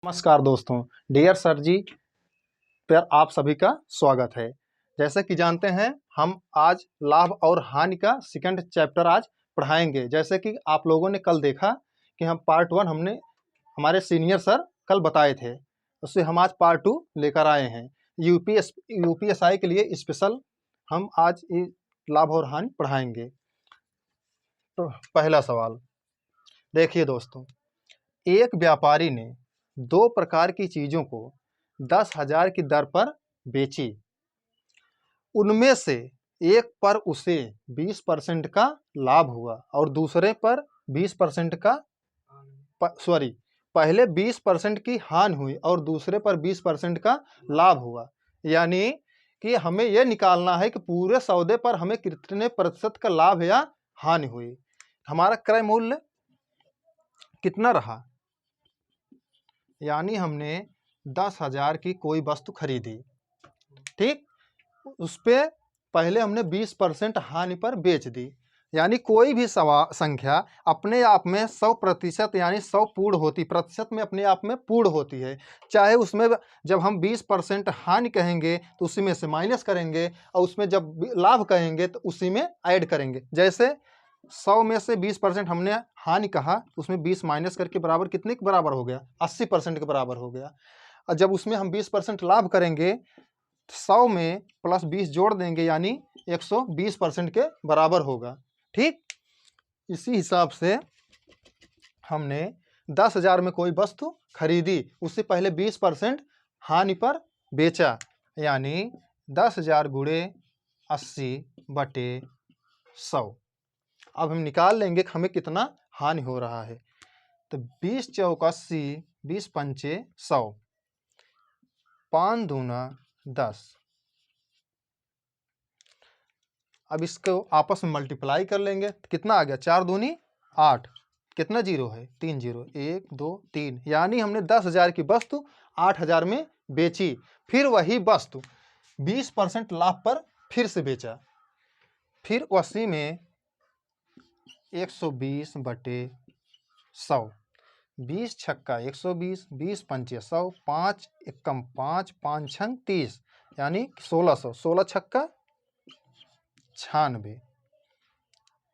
नमस्कार दोस्तों, dear sir जी पर आप सभी का स्वागत है। जैसे कि जानते हैं हम आज लाभ और हानि का सेकंड चैप्टर आज पढ़ाएंगे। जैसे कि आप लोगों ने कल देखा कि हम पार्ट 1 हमने हमारे सीनियर सर कल बताए थे, उससे हम आज पार्ट 2 लेकर आए हैं। यूपीएसआई के लिए स्पेशल हम आज ये लाभ और हानि पढ़ाएंगे। तो पहला सवाल देखिए दोस्तों, एक व्यापारी ने 2 प्रकार की चीज़ों को 10,000 की दर पर बेची। उनमें से एक पर उसे 20% का लाभ हुआ और दूसरे पर 20% का पहले 20% की हानि हुई और दूसरे पर 20% का लाभ हुआ। यानी कि हमें यह निकालना है कि पूरे सौदे पर हमें कितने प्रतिशत का लाभ या हानि हुई। हमारा क्रय मूल्य कितना रहा, यानी हमने 10,000 की कोई वस्तु खरीदी, ठीक, उस पे पहले हमने 20% हानि पर बेच दी। यानी कोई भी संख्या अपने आप में 100% यानी 100 पूर्ण होती, प्रतिशत में अपने आप में पूर्ण होती है। चाहे उसमें जब हम 20% हानि कहेंगे तो उसी में से माइनस करेंगे और उसमें जब लाभ कहेंगे तो उसी में ऐड करेंगे। जैसे 100 में से 20% हमने हानि कहा, उसमें 20 माइनस करके बराबर कितने के बराबर हो गया, 80% के बराबर हो गया। और जब उसमें हम 20% लाभ करेंगे, 100 में प्लस 20 जोड़ देंगे यानी 120% के बराबर होगा। ठीक, इसी हिसाब से हमने 10,000 में कोई वस्तु खरीदी, उससे पहले 20% हानि पर बेचा, यानी 10,000 गुणे 80/100। अब हम निकाल लेंगे कि हमें कितना हानि हो रहा है। तो 20 चौक 80, 20 पंचे 100, 5 दूना 10। अब इसको आपस में मल्टीप्लाई कर लेंगे तो कितना आ गया, 4 दूनी 8, कितना जीरो है, 3 जीरो, 1 2 3। यानी हमने 10,000 की वस्तु 8,000 में बेची, फिर वही वस्तु 20% लाभ पर फिर से बेचा, फिर उसी में 120/100, 20 छक्का 120, 20 पंचे 100, 5 एकम 5, 5 छंग 30, यानी 1600, 16 छक्का 96,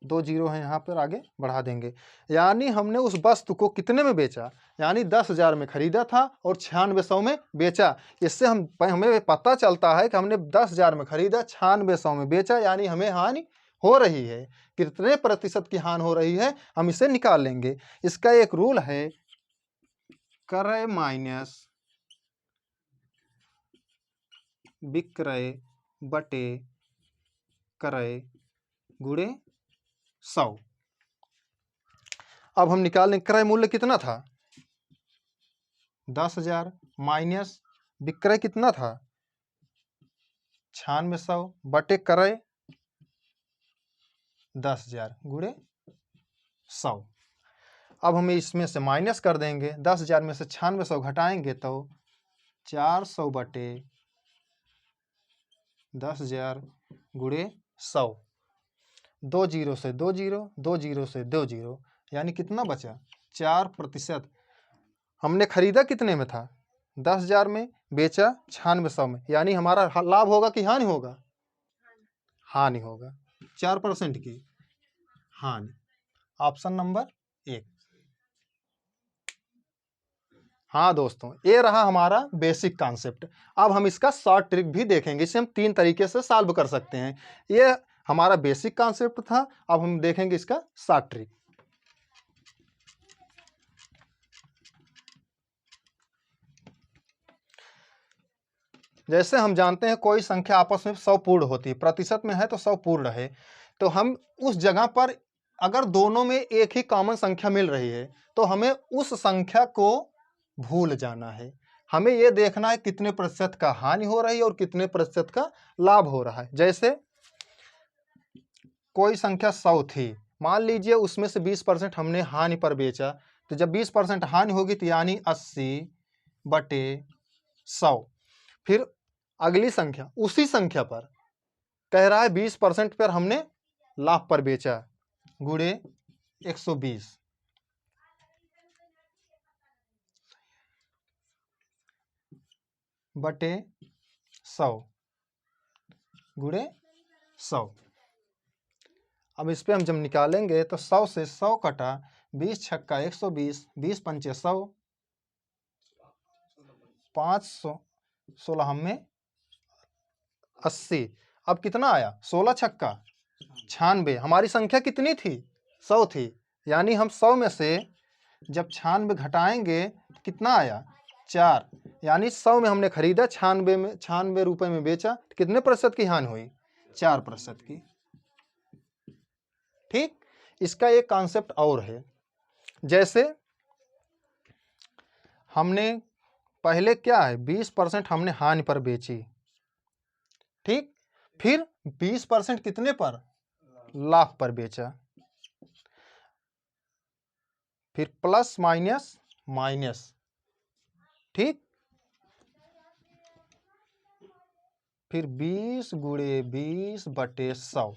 2 जीरो है यहाँ पर, आगे बढ़ा देंगे। यानी हमने उस वस्तु को कितने में बेचा, यानी 10,000 में खरीदा था और 9600 में बेचा। इससे हमें पता चलता है कि हमने 10,000 में खरीदा, 9600 में बेचा, यानी हमें हानि हो रही है। कितने प्रतिशत की हानि हो रही है हम इसे निकाल लेंगे। इसका एक रूल है, क्रय माइनस विक्रय बटे क्रय गुणे 100। अब हम निकाल लें क्रय मूल्य कितना था, 10,000 माइनस विक्रय कितना था, 9600 बटे क्रय 10,000 गुणे 100। अब हम इसमें से माइनस कर देंगे, 10,000 में से 9600 घटाएंगे तो 400 बटे 10,000 गुणे 100। 2 जीरो से 2 जीरो, 2 जीरो से 2 जीरो, यानी कितना बचा, 4%। हमने खरीदा कितने में था, 10,000 में, बेचा 9600 में, यानी हमारा लाभ होगा कि हानि होगा, हानि होगा, 4% की हानि। Option number 1। हाँ दोस्तों, ये रहा हमारा बेसिक कॉन्सेप्ट। अब हम इसका शॉर्ट ट्रिक भी देखेंगे, इसे हम 3 तरीके से सॉल्व कर सकते हैं। ये हमारा बेसिक कॉन्सेप्ट था, अब हम देखेंगे इसका शॉर्ट ट्रिक। जैसे हम जानते हैं कोई संख्या आपस में 100 पूर्ण होती है, प्रतिशत में है तो 100 पूर्ण है, तो हम उस जगह पर अगर दोनों में एक ही कॉमन संख्या मिल रही है तो हमें उस संख्या को भूल जाना है। हमें यह देखना है कितने प्रतिशत का हानि हो रही है और कितने प्रतिशत का लाभ हो रहा है। जैसे कोई संख्या 100 थी, मान लीजिए उसमें से 20% हमने हानि पर बेचा, तो जब 20% हानि होगी तो यानी 80/100। फिर अगली संख्या उसी संख्या पर कह रहा है 20% पर हमने लाभ पर बेचा, गुणे 120। बटे 100 गुणे 100। अब इस पे हम जब निकालेंगे तो 100 से 100 कटा, 20 छक्का 120, 20 पंचे 100, 500, 16 में 80। अब कितना आया? 16 छक्का 96। हमारी संख्या कितनी थी? 100 थी। यानी हम 100 में से जब 96 घटाएंगे तो कितना आया? 4। यानी 100 में हमने खरीदा, 96 रुपए में बेचा, तो कितने प्रतिशत की हानि हुई? 4% की। ठीक। इसका एक कॉन्सेप्ट और है, जैसे हमने पहले क्या है 20% हमने हानि पर बेची, ठीक। फिर 20% कितने पर? लाभ पर बेचा। फिर प्लस माइनस माइनस, ठीक। फिर 20 गुणे 20 बटे 100।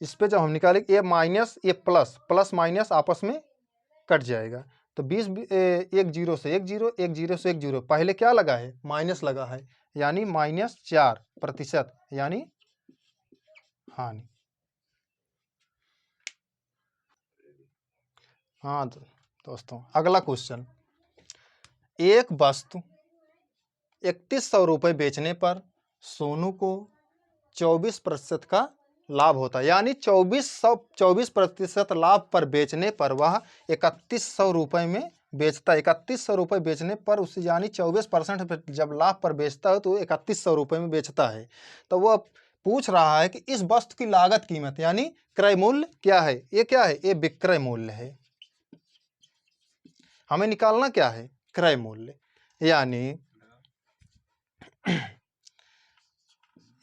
इस पे जब हम निकालेंगे ये माइनस ये प्लस, प्लस माइनस आपस में कट जाएगा। तो 20 एक जीरो से एक जीरो, एक जीरो से एक जीरो, पहले क्या लगा है? माइनस लगा है, यानी -4% यानी हानि। हाँ दोस्तों, अगला क्वेश्चन। एक वस्तु 3100 रुपये बेचने पर सोनू को 24% का लाभ होता है। यानी 24% लाभ पर बेचने पर वह 3100 रुपये में बेचता है। 3100 रुपये बेचने पर उसे, यानी 24% जब लाभ पर बेचता है तो 3100 रुपये में बेचता है। तो वह पूछ रहा है कि इस वस्तु की लागत कीमत यानी क्रय मूल्य क्या है? ये क्या है? ये विक्रय मूल्य है। हमें निकालना क्या है? क्रय मूल्य। यानी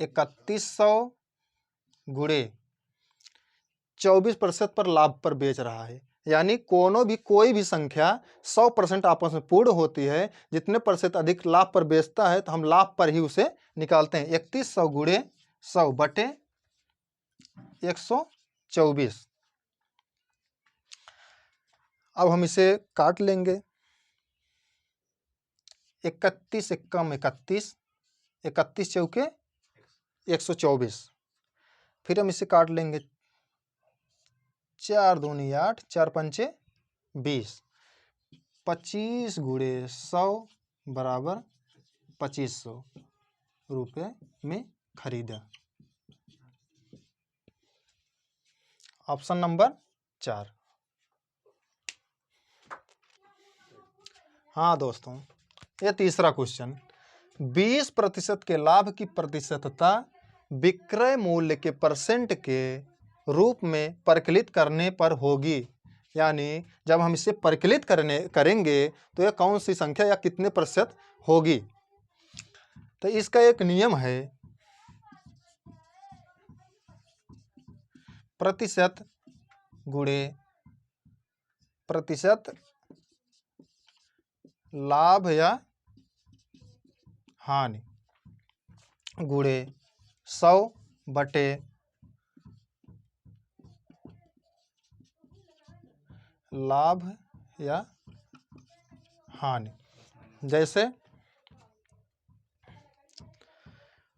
3100 गुणे 24% पर लाभ पर बेच रहा है। यानी कोई भी संख्या 100% आपस में पूर्ण होती है। जितने प्रतिशत अधिक लाभ पर बेचता है तो हम लाभ पर ही उसे निकालते हैं। 3100 गुणे 100 बटे 124। अब हम इसे काट लेंगे। 31 एकम 31, 31 चौके 124। फिर हम इसे काट लेंगे। 4 दूनी 8, 4 पंचे 20। 25 गुणे 100 बराबर 2500 रुपये में खरीदा। Option number 4। हाँ दोस्तों, ये तीसरा क्वेश्चन। 20% के लाभ की प्रतिशतता विक्रय मूल्य के परसेंट के रूप में परिकलित करने पर होगी। यानी जब हम इसे परिकलित करेंगे तो यह कौन सी संख्या या कितने प्रतिशत होगी? तो इसका एक नियम है, प्रतिशत गुणे प्रतिशत लाभ या हानि गुणे 100 बटे लाभ या हानि। जैसे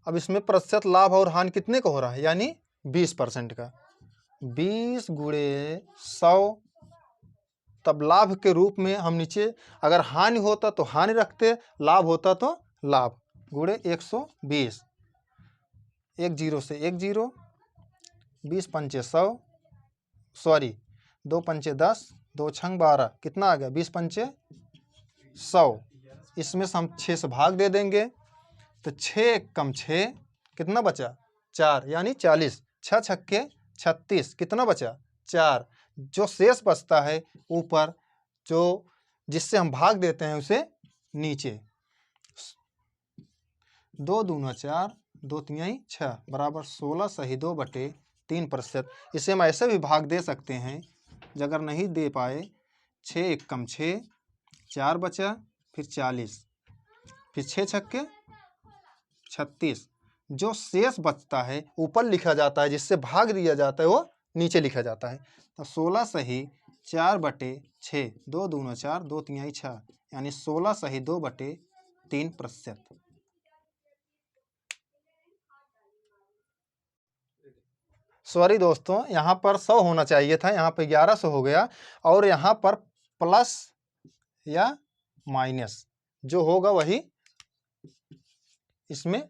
अब इसमें प्रतिशत लाभ और हानि कितने का हो रहा है? यानी 20% का। 20 गुणे 100, तब लाभ के रूप में हम नीचे अगर हानि होता तो हानि रखते, लाभ होता तो लाभ, गुणे 120। एक जीरो से एक जीरो, 20 पंचे 100, सॉरी 2 पंचे 10, 2 छंग 12, कितना आ गया? 20 पंचे 100। इसमें से हम 6 से भाग दे देंगे तो 6 कम 6, कितना बचा? 4, यानी 40। 6 छक्के 36, कितना बचा? 4। जो शेष बचता है ऊपर, जो जिससे हम भाग देते हैं उसे नीचे। 2 दूना 4, 2 तिहाई 6 बराबर 16 सही 2 बटे 3%। इसे हम ऐसे भी भाग दे सकते हैं, अगर नहीं दे पाए 6 एक कम 6, 4 बचा, फिर 40, फिर 6 छक्के 36। जो शेष बचता है ऊपर लिखा जाता है, जिससे भाग दिया जाता है वो नीचे लिखा जाता है। तो 16 सही 4 बटे 6, 2 दूना 4, 2 तिहाई 6, यानी 16 सही 2 बटे 3%। सॉरी दोस्तों, यहाँ पर 100 होना चाहिए था, यहाँ पर 1100 हो गया, और यहाँ पर प्लस या माइनस जो होगा वही इसमें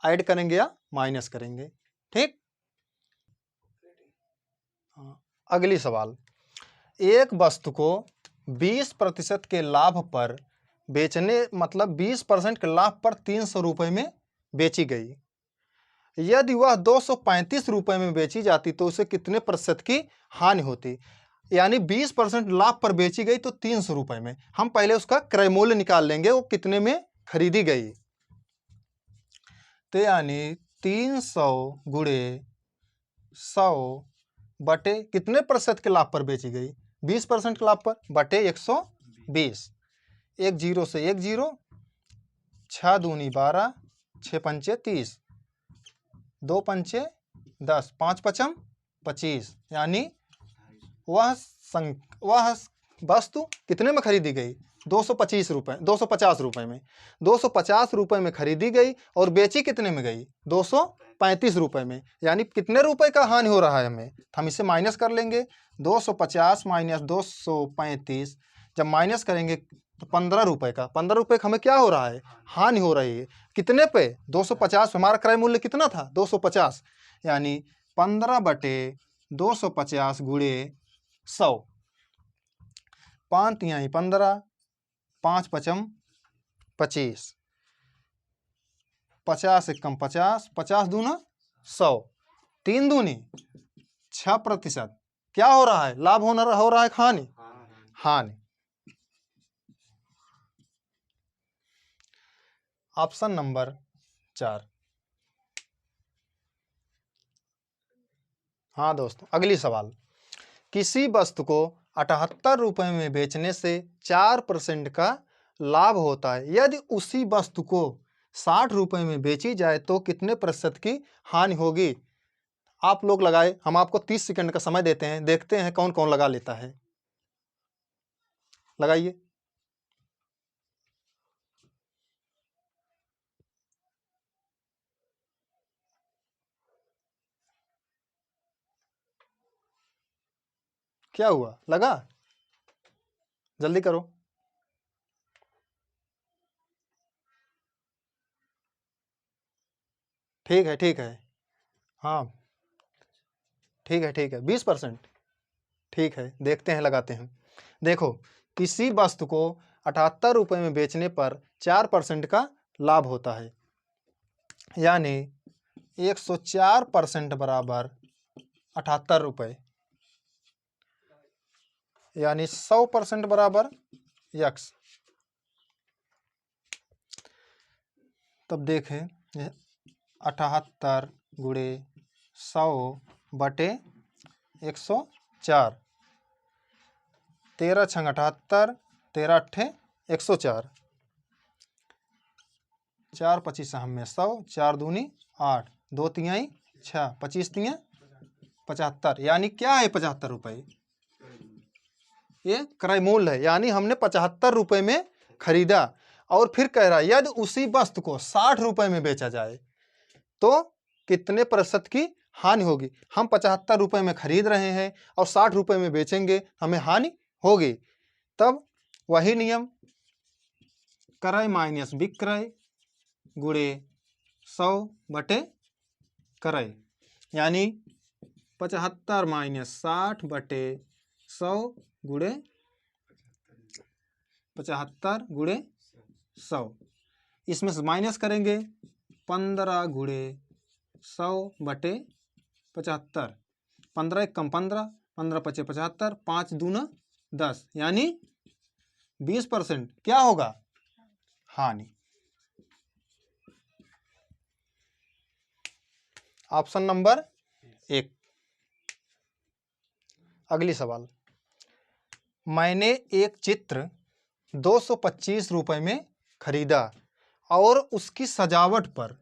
ऐड करेंगे या माइनस करेंगे। ठीक। अगली सवाल, एक वस्तु को 20% के लाभ पर बेचने, मतलब 20% के लाभ पर 300 रुपये में बेची गई। यदि वह 235 रुपये में बेची जाती तो उसे कितने प्रतिशत की हानि होती? यानी 20% लाभ पर बेची गई तो 300 रुपये में। हम पहले उसका क्रय मूल्य निकाल लेंगे, वो कितने में खरीदी गई। तो यानी 300 गुणे 100 बटे कितने प्रतिशत के लाभ पर बेची गई? 20% के लाभ पर बटे 120। एक जीरो से एक जीरो, 6 दूनी 12, 6 पंचे 30, 2 पंचे 10, 5 पचम 25। यानी वह वस्तु कितने में खरीदी गई? 250 रुपये में। 250 रुपये में खरीदी गई और बेची कितने में गई? 235 रुपये में। यानी कितने रुपए का हानि हो रहा है हमें? हम इसे माइनस कर लेंगे। 250 माइनस 235, जब माइनस करेंगे तो 15 रुपये का, 15 रुपये का हमें क्या हो रहा है? हानि हो रही है। कितने पे? 250। हमारा क्रय मूल्य कितना था? 250। यानी 15 बटे 250 गुणे 100, 5 तिहाई 15, 5 पचम 25, 50 एकम 50, 50 दूना 100, 3 दूनी 6%। क्या हो रहा है? लाभ हो रहा है हानि? हानि। Option number 4। हाँ दोस्तों, अगली सवाल, किसी वस्तु को 78 रुपये में बेचने से 4% का लाभ होता है। यदि उसी वस्तु को 60 रुपये में बेची जाए तो कितने प्रतिशत की हानि होगी? आप लोग लगाए, हम आपको 30 सेकंड का समय देते हैं, देखते हैं कौन कौन लगा लेता है। लगाइए। क्या हुआ? लगा? जल्दी करो। ठीक है, ठीक है। हाँ ठीक है, ठीक है। 20%। ठीक है, देखते हैं, लगाते हैं। देखो, किसी वस्तु को 78 रुपये में बेचने पर 4% का लाभ होता है। यानी 104% बराबर 78 रुपये, यानी 100% बराबर यक्स। तब देखें, 78 गुणे 100 बटे 104, 13 छंग 78, 13 अट्ठे 104, 4 25 हमें 100, 4 दूनी 8, 2 तिहाई 6, 25 तिया 75। यानी क्या है? 75 रुपये। ये क्रय मूल्य है, यानी हमने 75 रुपये में खरीदा। और फिर कह रहा है यदि उसी वस्तु को 60 रुपये में बेचा जाए तो कितने प्रतिशत की हानि होगी? हम 75 रुपये में खरीद रहे हैं और 60 रुपये में बेचेंगे, हमें हानि होगी। तब वही नियम, क्रय माइनस विक्रय गुणे 100 बटे क्रय, यानी 75 माइनस 60 बटे 100 गुणे 75 गुणे 100। इसमें से माइनस करेंगे 15 गुणे 100 बटे 75, 15 एक कम 15, 15 पचे 75, 5 दूना 10, यानी 20% क्या होगा? हानि। Option number 1। अगली सवाल, मैंने एक चित्र 225 रुपये में खरीदा और उसकी सजावट पर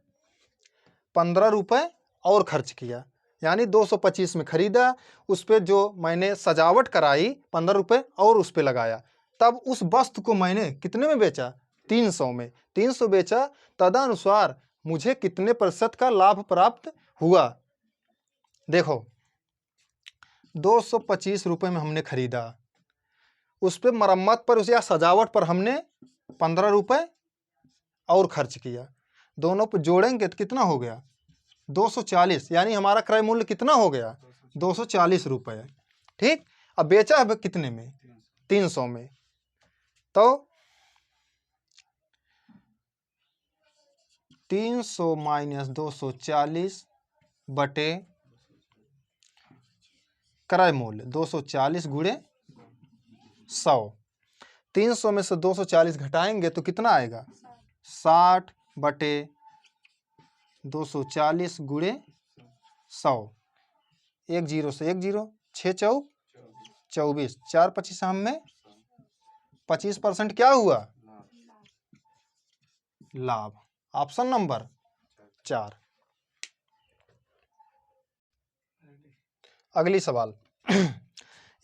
15 रुपये और खर्च किया। यानी 225 में खरीदा, उस पर जो मैंने सजावट कराई 15 रुपये और उस पर लगाया। तब उस वस्तु को मैंने कितने में बेचा? 300 में 300 बेचा, तदनुसार मुझे कितने प्रतिशत का लाभ प्राप्त हुआ। देखो 225 रुपये में हमने खरीदा, उस पर मरम्मत पर या सजावट पर हमने 15 रुपये और खर्च किया, दोनों पर जोड़ेंगे तो कितना हो गया 240, यानी हमारा क्रय मूल्य कितना हो गया 240 रुपये। ठीक, अब बेचा है कितने में 300 में, तो 300 माइनस 240 बटे क्रय मूल्य 240 गुणे 100। 300 में से 240 घटाएंगे तो कितना आएगा 60 बटे 240 गुणे 100। 1 0 से 1 0, 6 चौक 24, 4 25 हम में 25% क्या हुआ लाभ। Option number 4। अगली सवाल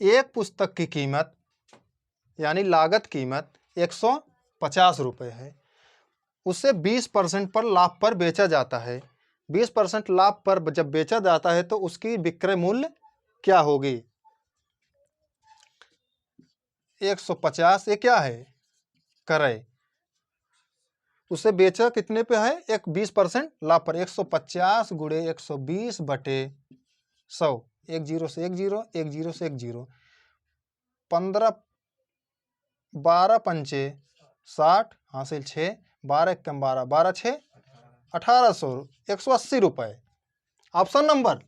एक पुस्तक की कीमत यानी लागत कीमत 150 रुपये है, उसे 20% पर लाभ पर बेचा जाता है। 20% लाभ पर जब बेचा जाता है तो उसकी विक्रय मूल्य क्या होगी। 150 ये क्या है क्रय, उसे बेचा कितने पे है एक 20% लाभ पर। 150 गुणे 120 बटे 100। 1 0 से 1 0, 1 0 से 1 0, 15 12 पंचे 60, हासिल 6, 12 कम 12, 12 6 1800, 180 रुपये। ऑप्शन नंबर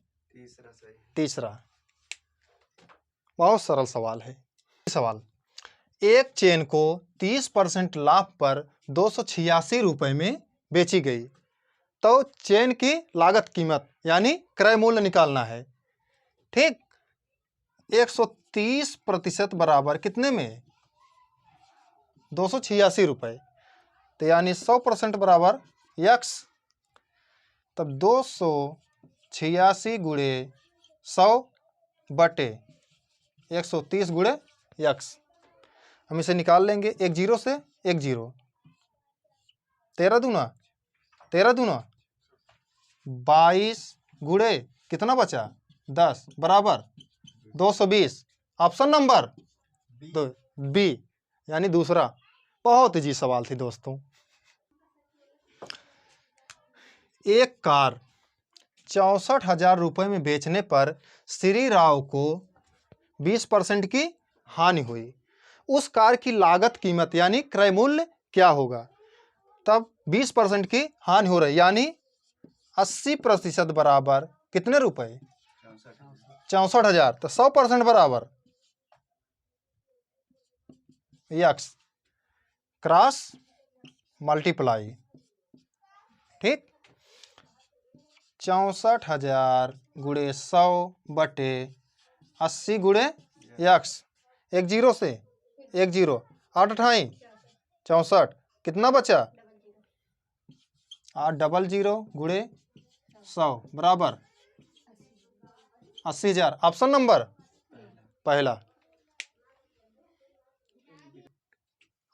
तीसरा। बहुत सरल सवाल है। सवाल एक चेन को 30% लाभ पर 286 रुपये में बेची गई, तो चेन की लागत कीमत यानी क्रय मूल्य निकालना है। ठीक, 130% बराबर कितने में 286 रुपये, तो यानी 100% बराबर x। तब 286 गुणे 100 बटे 130 गुणे x, हम इसे निकाल लेंगे। 1 0 से 1 0, 13 दूना 22 गुणे कितना बचा 10 बराबर 220। ऑप्शन नंबर बी यानी दूसरा। बहुत इजी सवाल थी दोस्तों। एक कार 64,000 रुपये में बेचने पर श्री राव को 20% की हानि हुई, उस कार की लागत कीमत यानी क्रय मूल्य क्या होगा। तब 20% की हानि हो रही, यानी 80% बराबर कितने रुपए 64,000, तो 100% बराबर यक्स क्रॉस मल्टीप्लाई। ठीक, 64,000 गुणे 100 बटे 80 गुणे यक्स। 1 0 से 1 0, 8 अठाई 64, कितना बचा 8 डबल 0 गुणे 100 बराबर 80,000। ऑप्शन नंबर पहला।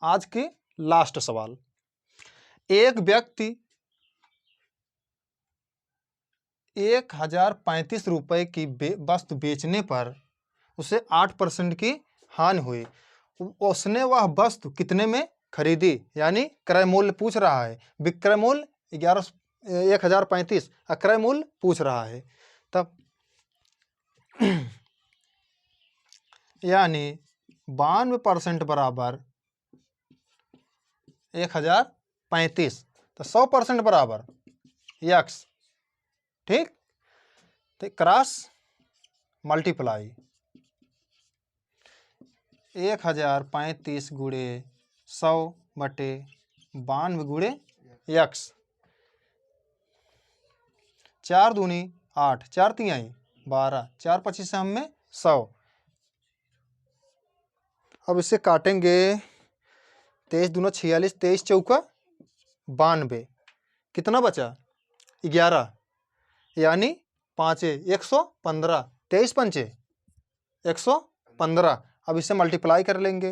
आज के लास्ट सवाल, एक व्यक्ति 1035 रुपये की वस्तु बेचने पर उसे 8% की हानि हुई, उसने वह वस्तु कितने में खरीदी, यानी क्रय मूल्य पूछ रहा है। विक्रय मूल्य 1035, क्रय मूल्य पूछ रहा है। तब यानी 92% बराबर 1035, तो 100% बराबर यक्स। ठीक, तो क्रॉस मल्टीप्लाई 1035 गुणे 100 बटे 92 गुणे यक्स। 4 दूनी 8, 4 तिहाई 12, 4 25 हम में 100। अब इसे काटेंगे, 23 दूना 46, 23 चौका 92, कितना बचा 11, यानी 5 115, 23 पंचे 115। अब इसे मल्टीप्लाई कर लेंगे,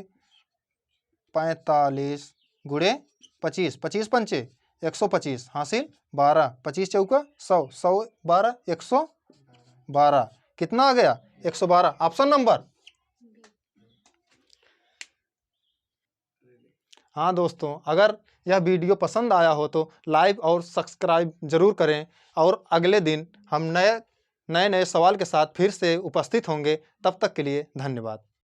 45 गुणे 25, 25 पंचे 125 हासिल 12, 25 चौका 100, 100 12 112, कितना आ गया 112। Option number. हाँ दोस्तों, अगर यह वीडियो पसंद आया हो तो लाइक और सब्सक्राइब जरूर करें, और अगले दिन हम नए सवाल के साथ फिर से उपस्थित होंगे। तब तक के लिए धन्यवाद।